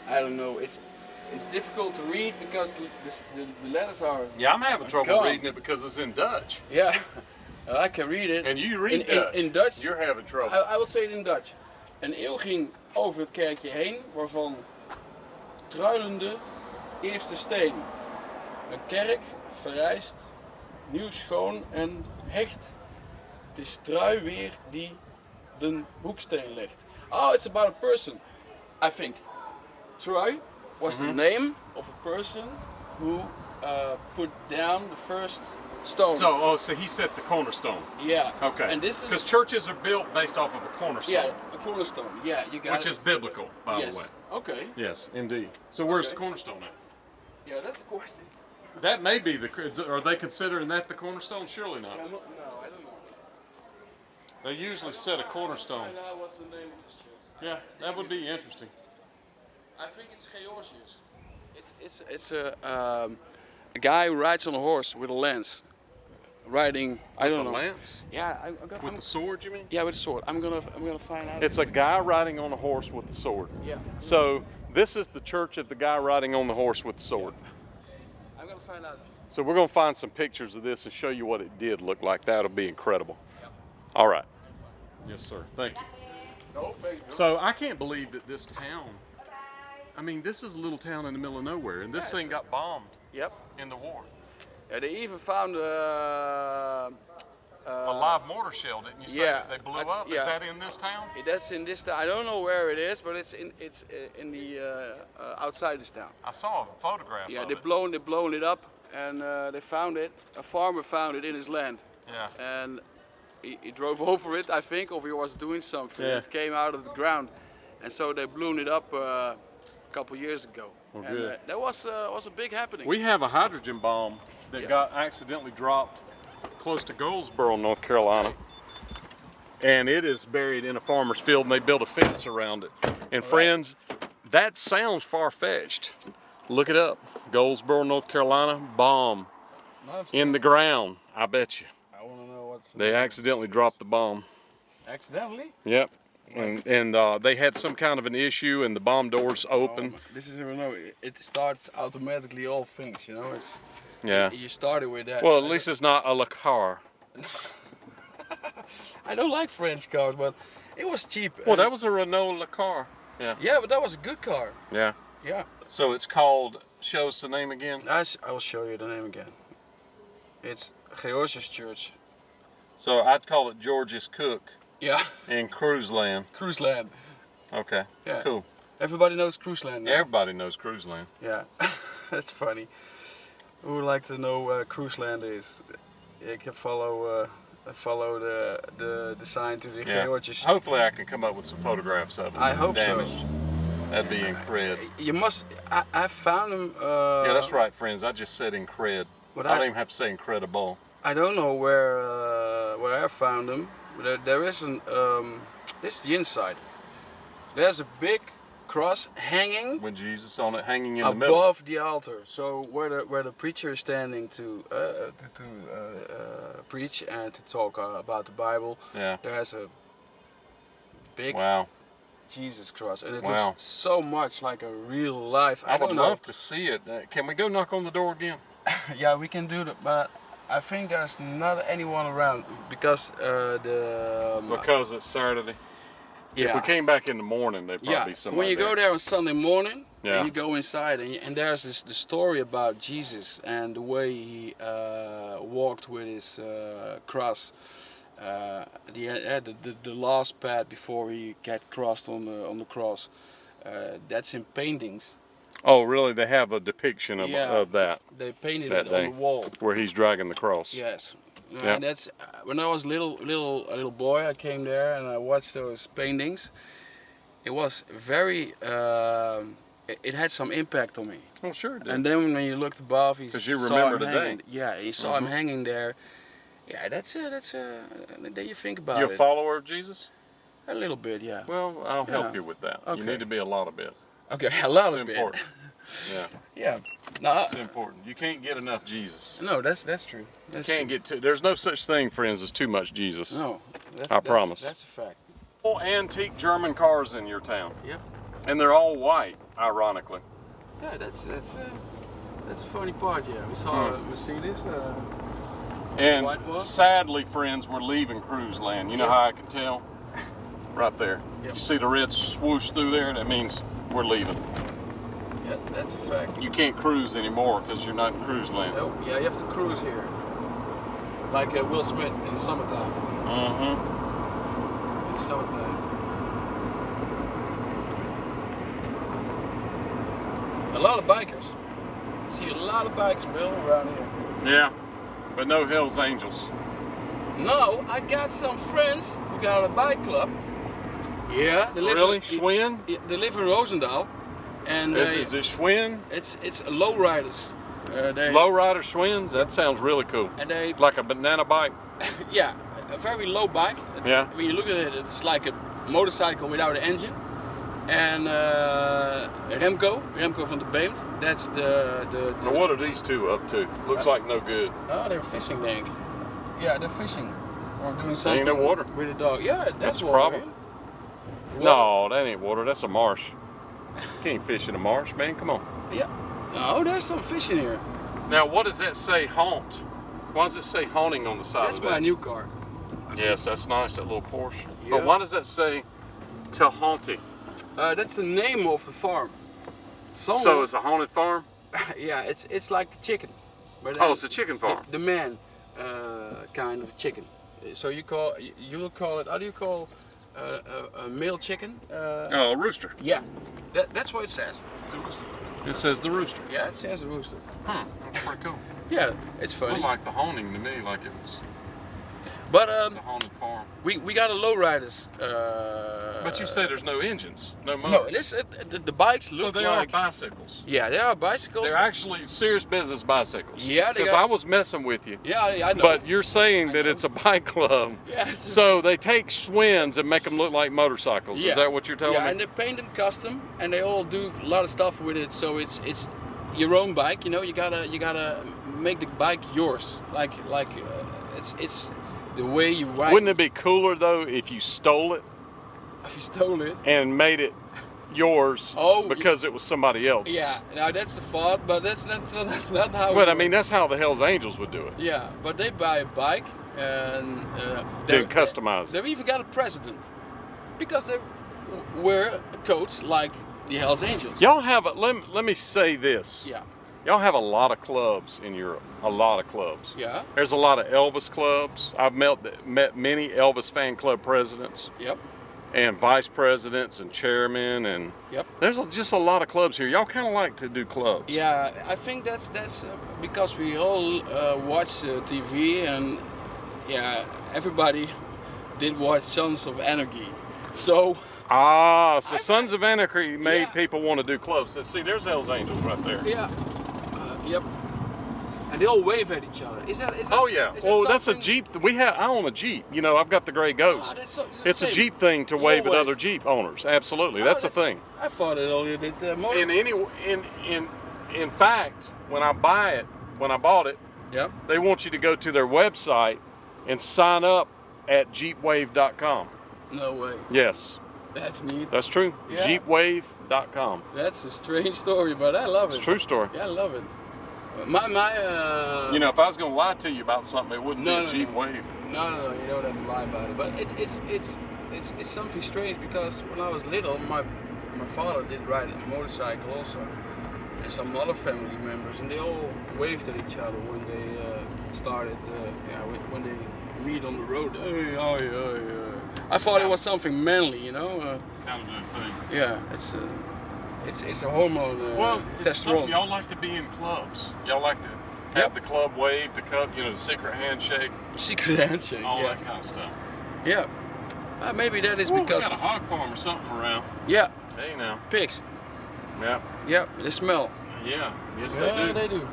I don't know. It's difficult to read because the letters are. Yeah, I'm having trouble gone. reading it because it's in Dutch. Yeah, I can read it. And you read in, Dutch. in Dutch. You're having trouble. I will say it in Dutch. Een eeuw ging over het kerkje heen, waarvan druilende eerste steen. Een kerk verrijst, nieuw schoon en hecht. Het is trui weer die de hoeksteen legt. Oh, it's about a person, I think. Trui was the name of a person who put down the first stone. So he set the cornerstone. Yeah. Okay. And this Because is churches are built based off of a cornerstone. a cornerstone. Yeah, you got Which it. is biblical, by Yes. the way. Okay. Yes, indeed. So where's Okay. the cornerstone at? Yeah, that's a question. That may be are they considering that the cornerstone? Surely not. No, I don't know. They usually set a cornerstone. Find out what's the name of this church. Yeah, that would be interesting. I think it's Georgius. It's a guy who rides on a horse with a lance, riding. I don't The know. lance? Yeah, With the sword, you mean? yeah, with a sword. I'm gonna find out. It's a guy riding on a horse with the sword. Yeah. So this is the church of the guy riding on the horse with the sword. I'm gonna find out. So we're going to find some pictures of this and show you what it did look like. That'll be incredible. All right. Yes, sir. Thank you. No, thank you. So I can't believe that this town, I mean, this is a little town in the middle of nowhere, and this Yes. thing got bombed Yep. in the war. Yeah, they even found A live mortar shell, didn't you say? yeah. They blew I- up? yeah. Is that in this town? That's in this town. I don't know where it is, but it's in the outside this town. I saw a photograph Yeah, of they it. blown it up, and they found it. A farmer found it in his land, Yeah. and he drove over it, I think, or he was doing something. Yeah. It came out of the ground, and so they blew it up a couple years ago. Well, and good. that was a big happening. We have a hydrogen bomb that got accidentally dropped close to Goldsboro, North Carolina. And it is buried in a farmer's field, and they built a fence around it. And friends, that sounds far-fetched. Look it up. Goldsboro, North Carolina, bomb in the ground. I bet you. I want to know what's They accidentally dropped the bomb. accidentally. Yep. And they had some kind of an issue, and the bomb doors open. This is it starts automatically all things, you know. It's Yeah. you started with that. Well, at least it's not a Le Car. I don't like French cars, but it was cheap. Well, that was a Renault Le Car. Yeah. yeah, but that was a good car. Yeah. Yeah. So it's called, show us the name again. I will show you the name again. It's Georgius Church. So I'd call it George's Cook Yeah. in Kruisland. Kruisland. Okay, Yeah. cool. Everybody knows Kruisland now. Everybody knows Kruisland. Yeah. That's funny. Who would like to know where Kruisland is? You can follow the sign to the Yeah. Georgius. Hopefully I can come up with some photographs of it. I hope so. damaged. That'd be incredible. You must. I found them. Yeah, that's right, friends. I just said incred. But I don't even have to say incredible. I don't know where I found them. But there is an. This is the inside. There's a big cross hanging With Jesus on it, hanging in the middle. above the altar. So where the preacher is standing to preach and to talk about the Bible. Yeah. There's a big Wow. Jesus cross, and it Wow. looks so much like a real life. I would don't know. love to see it. Can we go knock on the door again? Yeah, we can do that, but I think there's not anyone around because Because it's Saturday. If we came back in the morning, there'd probably be somebody when you go there on Sunday morning, Yeah. and you go inside, and there's the story about Jesus and the way he walked with his cross. The last part before he got crossed on the cross. That's in paintings. Oh, really? They have a depiction of that They painted that it day on the wall. where he's dragging the cross. Yes. Yep. And that's when I was a little boy. I came there and I watched those paintings. It was very. It had some impact on me. Oh, sure it did. And then when you looked above, he 'Cause you saw remember him the day. hanging. Yeah, he saw him hanging there. Yeah, that's then you think about You it. a follower of Jesus? A little bit, yeah. Well, I'll help Yeah. you with that. Okay. You need to be a lot of bit. Okay, a lot It's of bit. important. Yeah, Yeah. No, it's important. You can't get enough Jesus. no, that's true. That's Can't get too. There's no such thing, friends, as too much Jesus. true. No, I promise. That's a fact. All antique German cars in your town, Yep. and they're all white, ironically. Yeah, that's the funny part. Yeah, we saw a Mercedes. And White one? sadly, friends, we're leaving Kruisland. You know Yeah. how I can tell? Right there. Yep. You see the red swoosh through there? That means we're leaving. Yeah, that's a fact. You can't cruise anymore because you're not in Kruisland. Oh, yeah, you have to cruise here, like Will Smith in the summertime. Mm-hmm. In the summertime. A lot of bikers. I see a lot of bikers, Bill, around here. Yeah, but no Hells Angels. No, I got some friends who got a bike club. Yeah, they live Really? in, Schwinn? they live in Rosendahl, and Is it Schwinn? it's lowriders. They Lowrider Schwinns? That sounds really cool. and they Like a banana bike? yeah, a very low bike. Yeah. When you look at it, it's like a motorcycle without an engine. And Remco from the Beemt, that's the Now what are these two up to? Looks like no good. oh, they're fishing, Nick. Yeah, they're fishing or doing something. no water. with the dog. Yeah, that's a water. problem. No, that ain't water. That's a marsh. You can't fish in a marsh, man. Come on. Yeah. Oh, there's some fish in here. Now, what does that say, haunt? Why does it say haunting on the side That's of that? my new car. Yes, that's nice, that little Porsche. Yeah. But why does that say Tahonti? That's the name of the farm. Someone, So it's a haunted farm? yeah, it's like a chicken. But Oh, it's a chicken farm. The man kind of chicken. So you will call it. How do you call a male chicken? Oh, a rooster. Yeah, that's what it says. The rooster. It says the rooster. Yeah, it says a rooster. That's pretty cool. Yeah, it's funny. Looked like the haunting to me, like it was But the haunted farm. we got a lowriders. But you say there's no engines, no motors. No, the bikes look So they like. are bicycles. Yeah, they are bicycles. They're actually serious business bicycles. Yeah, they Because got- I was messing with you. Yeah, I know. But you're saying that it's a bike club. Yeah, So they take Schwinns and make them look like motorcycles. Yeah. Is that what you're telling yeah, me? and they paint them custom, and they all do a lot of stuff with it. So it's your own bike. You know, you gotta make the bike yours. Like it's the way you ride. Wouldn't it be cooler though if you stole it If you stole it. and made it yours Oh, because it was somebody else's? Yeah, now that's the thought, but that's not how. But it I mean, works. that's how the Hells Angels would do it. Yeah, but they buy a bike and Then customize it. They've even got a president because they wear coats like the Hells Angels. Y'all have a, let me say this. Yeah. Y'all have a lot of clubs in Europe. A lot of clubs. Yeah. There's a lot of Elvis clubs. I've met many Elvis fan club presidents Yep. and vice presidents and chairmen, and Yep. there's just a lot of clubs here. Y'all kind of like to do clubs. Yeah, I think that's because we all watch TV, and yeah, everybody did watch Sons of Anarchy. So So Sons of Anarchy made Yeah. people want to do clubs. See, there's Hells Angels right there. yeah, yep. And they all wave at each other. Is that? Oh yeah. is that Well, that's a something- Jeep. I own a Jeep. You know, I've got the Gray Ghost. that's It's a same. Jeep thing to You wave all at wave. other Jeep owners. Absolutely, Oh, that's a thing. I thought it only did motor. In fact, when I bought it, Yep. they want you to go to their website and sign up at jeepwave.com. No way. Yes. That's neat. That's true. Yeah. Jeepwave.com. That's a strange story, but I love it. It's a true story. Yeah, I love it. You know, if I was going to lie to you about something, it wouldn't be a Jeep Wave. No, you know that's a lie about it. But it's something strange because when I was little, my father did ride a motorcycle also, and some other family members, and they all waved at each other when they started. When they meet on the road. Hey, oh yeah. I thought it was something manly, you know. Kind of a thing. Yeah, it's a hormone. Well, it's something testosterone. y'all like to be in clubs. Y'all like to have the club wave, the cup, you know, the secret handshake, Secret handshake. all yeah. that kind of stuff. Yeah. Maybe that is Ooh, because. we got a hog farm or something around. Yeah. Hey now. Pigs. Yeah. Yeah. They smell. Yeah. Yes, Yeah, they do.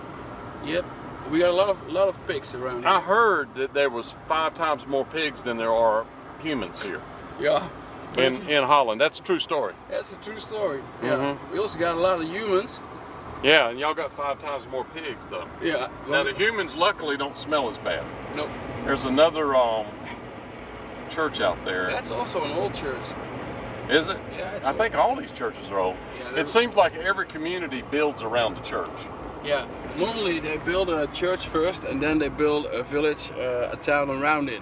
Yep. We got a lot of pigs around here. I heard that there was 5 times more pigs than there are humans here Yeah. in Holland. That's a true story. That's a true story. Yeah. Mhm. We also got a lot of humans. Yeah, and y'all got 5 times more pigs though. Yeah. Now the humans luckily don't smell as bad. Nope. There's another church out there. That's also an old church. Is it? Yeah. It's I think all these churches are old. Yeah, It seems like every community builds around the church. Yeah. Normally they build a church first, and then they build a village, a town around it.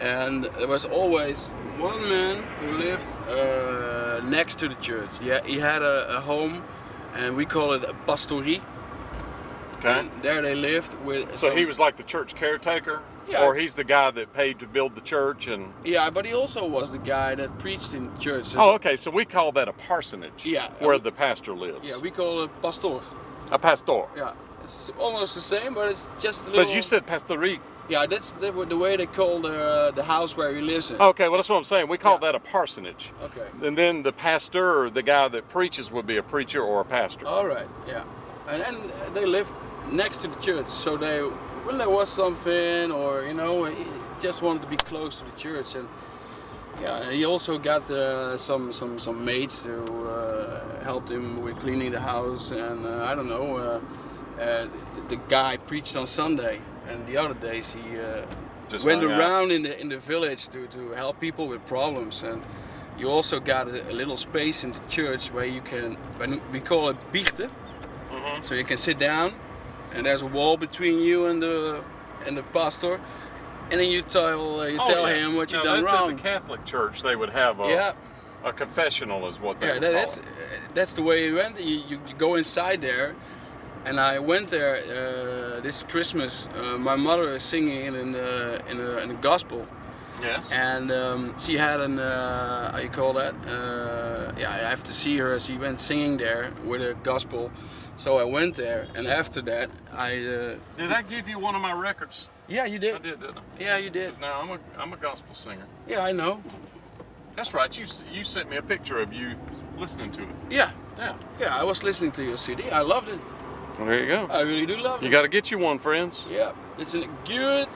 And there was always one man who lived next to the church. Yeah, he had a home, and we call it a pastorie. Okay. And there they lived with. So he was like the church caretaker? Yeah. Or he's the guy that paid to build the church and... Yeah, but he also was the guy that preached in church. Oh, okay, so we call that a parsonage. Yeah. Where the pastor lives. Yeah, we call it pastor. A pastor. Yeah, it's almost the same, but it's just a little. But you said pastorie. Yeah, that's the way they call the house where he lives in. Okay, well that's what I'm saying. We call Yeah. that a parsonage. Okay. And then the pastor, the guy that preaches, would be a preacher or a pastor. All right. Yeah, and then they lived next to the church, so they when there was something, or you know, he just wanted to be close to the church, and yeah, he also got some maids who helped him with cleaning the house, and I don't know. The guy preached on Sunday, and the other days he Just went hung out. around in the village to help people with problems. And you also got a little space in the church where you can, we call it biechten. Mhm. So you can sit down, and there's a wall between you and the pastor, and then you tell yeah. him what you've Now, done that's wrong. in the Catholic Church. They would have a confessional, is what they Yeah, would call that's it. that's the way it went. You go inside there, and I went there this Christmas. My mother is singing in a gospel, Yes. and she had an how you call that? I have to see her. She went singing there with a gospel, so I went there, and after that Did I give you one of my records? yeah, you did. I did, didn't I? Yeah, you did. 'Cause now I'm a gospel singer. Yeah, I know. That's right. You sent me a picture of you listening to it. Yeah, Yeah. I was listening to your CD. I loved it. Well, there you go. I really do love it. You got to get you one, friends. Yeah, it's a good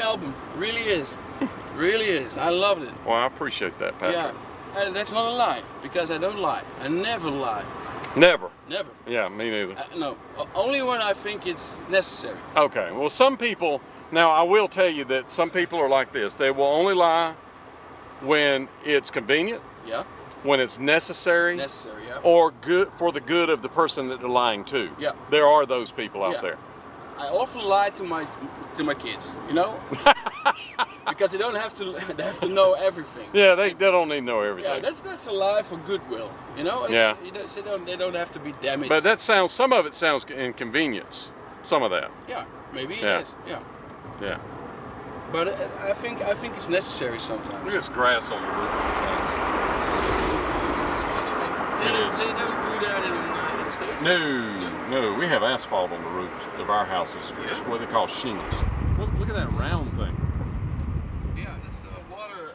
album. Really is. Really is. I loved it. Well, I appreciate that, Patrick. Yeah, and that's not a lie, because I don't lie. I never lie. Never. Never. Yeah, me neither. No, only when I think it's necessary. Okay. Well, some people. Now, I will tell you that some people are like this. They will only lie when it's convenient, Yeah, when it's necessary, necessary. Yeah. or good for the good of the person that they're lying to. Yeah. There are those people out Yeah. there. I often lie to my kids, you know, because they don't have to. They have to know everything. Yeah, they don't need to know Yeah, everything. that's a lie for goodwill, you know. Yeah. They don't have to be damaged. But that sounds. Some of it sounds inconvenience. Some of that. Yeah, maybe it Yeah. is. Yeah. Yeah. But I think it's necessary sometimes. Look at this grass on the roof of this house. It is. They don't do that in the States? No. We have asphalt on the roof of our houses. It's what they call shingles. Look at that round thing. Yeah, that's the water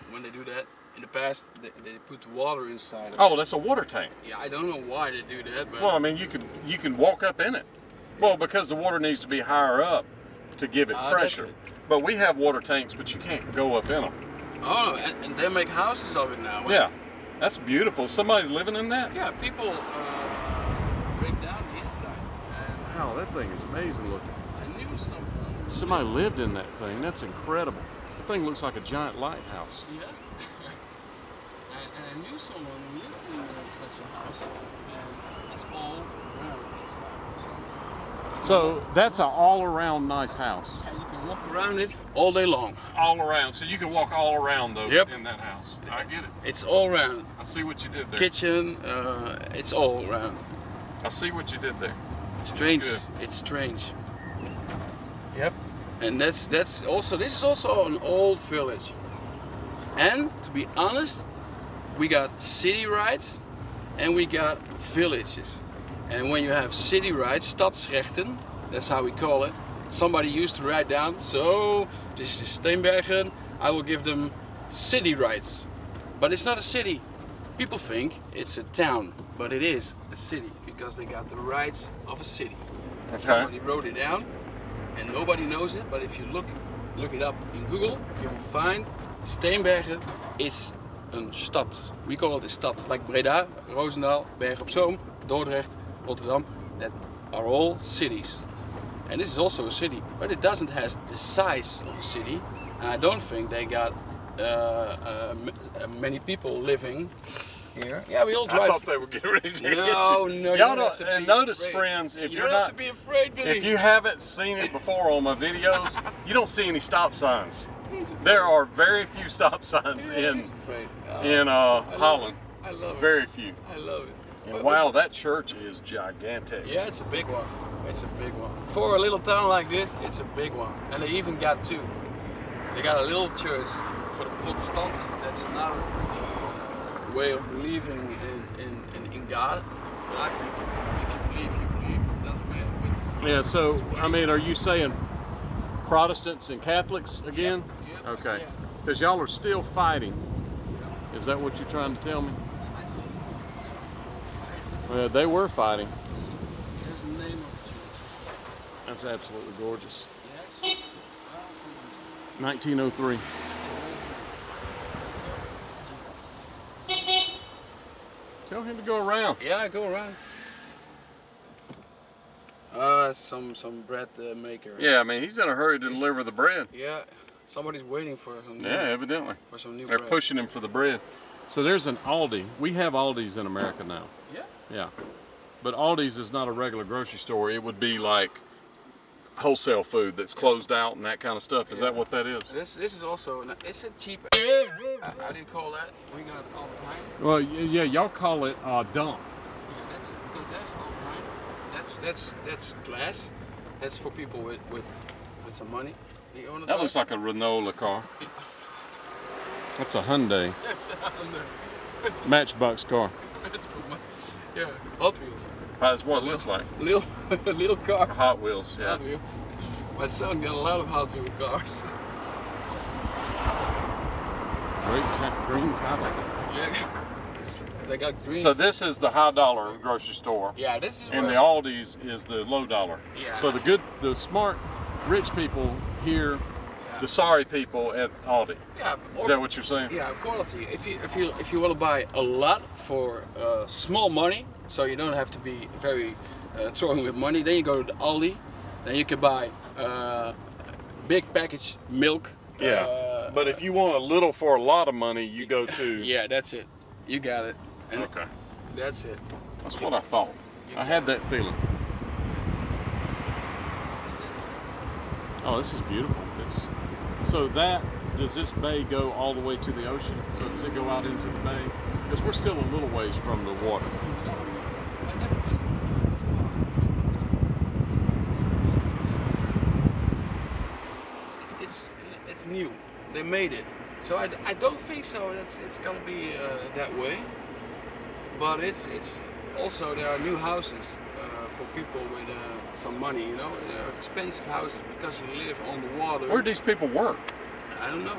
when they do that. In the past, they put water inside of it. Oh, that's a water tank. Yeah, I don't know why they do that, but Well, I mean, you can walk up in it. Well, because the water needs to be higher up to give it That's pressure. it. But we have water tanks, but you can't go up in them. oh, and they make houses of it now. Yeah, that's beautiful. Somebody living in that? Yeah, people break down the inside. And Wow, that thing is amazing looking. I knew something. Somebody lived in that thing. That's incredible. The thing looks like a giant lighthouse. Yeah. And I knew someone who lived in such a house, and it's all around inside. So that's an all-around nice house. And you can walk around it all day long. All around, so you can walk all around though Yep. in that house. I get it. It's all around. I see what you did there. Kitchen, it's all around. I see what you did there. Strange. good. It's strange. Yep. And this is also an old village. And to be honest, we got city rights and we got villages. And when you have city rights, stadsrechten, that's how we call it. Somebody used to write down, so this is Steenbergen, I will give them city rights. But it's not a city. People think it's a town, but it is a city because they got the rights of a city. Okay. Somebody wrote it down and nobody knows it, but if you look it up in Google, you will find Steenbergen is een stad. We call it a stad, like Breda, Rosendahl, Bergen op Zoom, Dordrecht, Rotterdam, that are all cities. And this is also a city, but it doesn't have the size of a city. And I don't think they got many people living here. Yeah, we all drive. I thought they were getting ready to hit you. No, Y'all don't have don't. to And be notice, afraid. friends, if You you're don't have not, to be afraid, Billy. if you haven't seen it before on my videos, you don't see any stop signs. He's afraid. There are very few stop signs Yeah, in he's afraid. Holland. I love it. Very few. I love it. And wow, that church is gigantic. Yeah, it's a big one. It's a big one. For a little town like this, it's a big one. And they even got two. They got a little church for the Protestanten. That's another way of believing in God. But I think if you believe, you believe. It doesn't matter which. Yeah. So I mean, are you saying Protestants and Catholics again? Yeah, Okay. yeah. Because y'all are still fighting. Is that what you're trying to tell me? I saw Well, they were fighting. there's the name of the church. That's absolutely gorgeous. Yes. 1903. Tell him to go around. Yeah, go around. Some bread maker. Yeah, I mean, he's in a hurry to deliver the bread. Yeah, somebody's waiting for some. Yeah, evidently. For some new They're bread. pushing him for the bread. So there's an Aldi. We have Aldis in America now. Yeah. Yeah. But Aldi's is not a regular grocery store. It would be like wholesale food that's closed out and that kind of stuff. Is that what that is? This is also it's a cheap. How do you call that? We got all the time. Well, yeah, y'all call it dump. Yeah, that's it because that's all the time. That's glass. That's for people with some money. You own a That looks like a Renault car. That's a Hyundai That's a Matchbox car. yeah, Hot Wheels. That's what it looks like. Little car. Hot Wheels, yeah. Hot Wheels. My son got a lot of Hot Wheel cars. Green title. Yeah, they got green. So this is the high dollar grocery store. yeah, this is And the where, Aldi's is the low dollar. Yeah. So the smart, rich people here, Yeah. the sorry people at Aldi. yeah, Is that what you're saying? yeah, quality. If you want to buy a lot for small money, so you don't have to be very throwing with money, then you go to the Aldi. Then you can buy big package milk. But if you want a little for a lot of money, you go to. Yeah, that's it. You got it. And Okay. that's it. That's what I thought. I had that feeling. Oh, this is beautiful. So does this bay go all the way to the ocean? So does it go out into the bay? Because we're still a little ways from the water. I've never been as far as it's new. They made it, so I don't think so. It's gonna be that way. But it's also there are new houses for people with some money. You know, they're expensive houses because you live on the water. Where do these people work? I don't know.